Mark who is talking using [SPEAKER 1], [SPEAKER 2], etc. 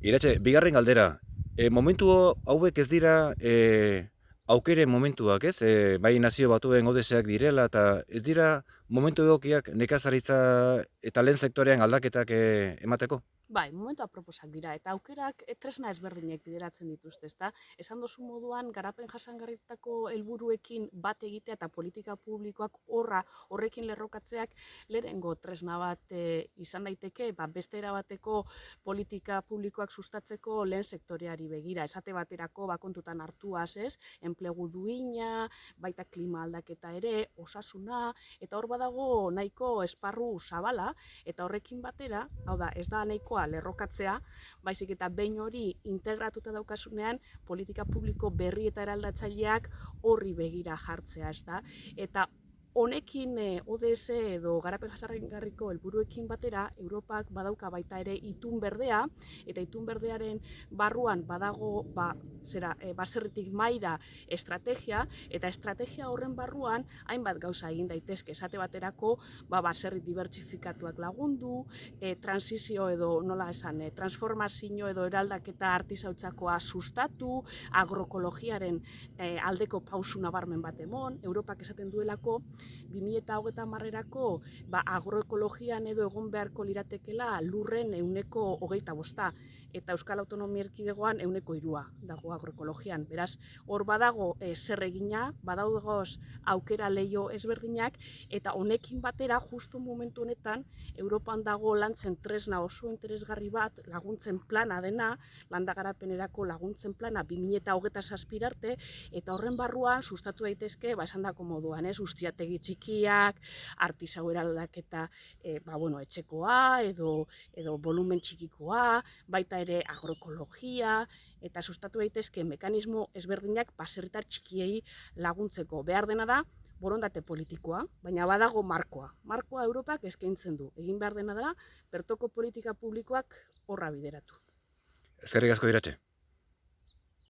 [SPEAKER 1] Iratxe, bigarren galdera. Momentu hauek ez dira aukeren momentuak, ez? Bai nazio batuen odeseak direla, eta ez dira momentu egokiak nekazaritza eta lehen sektorean aldaketak emateko?
[SPEAKER 2] Bai, momentu aproposak dira, eta aukerak tresna ezberdinek bideratzen dituzte, ezta? Esan dozu moduan, garapen jasangarritako helburuekin bat egitea eta politika publikoak horrekin lerrokatzeak lehenengo tresna bat izan daiteke, beste erabateko politika publikoak sustatzeko lehen sektoreari begira. Esate baterako, kontutan hartuaz, ez? Enplegu duina, baita klima aldaketa ere, osasuna, eta hor badago nahiko esparru zabala, eta horrekin batera, hau da, ez da nahikoa lerrokatzea, baizik eta behin hori integratuta daukasunean, politika publiko berri eta eraldatzaileak horri begira jartzea, ez da? Eta honekin ODS edo garapen jasangarriko helburuekin batera, Europak badauka baita ere itun berdea, eta itun berdearen barruan badago baserritik maira estrategia, eta estrategia horren barruan hainbat gauza egin daitezke, esate baterako baserri dibertsifikatuak lagundu, transizio edo nola esan, transformazio edo eraldaketa artisautzakoa sustatu, agroekologiaren aldeko pausu nabarmen bat emon, Europak esaten duelako 2030erako agroekologian edo egon beharko liratekela lurren 25%, eta Euskal Autonomia Erkidegoan 3% dago agroekologian. Beraz, hor badago zer egina, badaudegoz aukera leio ezberdinak, eta honekin batera, justu momentu honetan, Europan dago lantzen tresna oso interesgarri bat, laguntzen plana dena, landagarapenerako laguntzen plana 2027 arte, eta horren barruan sustatu daitezke, esandako moduan, ustiategi txikiak, artisau eraldaketa etxekoa, edo volumen txikikoa, baita ere agroekologia, eta sustatu daitezke mekanismo ezberdinak baserritar txikiei laguntzeko. Behar dena da, borondate politikoa, baina badago markoa. Markoa Europak eskaintzen du. Egin behar dena da, bertoko politika publikoak horra bideratu.
[SPEAKER 1] Eskerrik asko, Iratxe.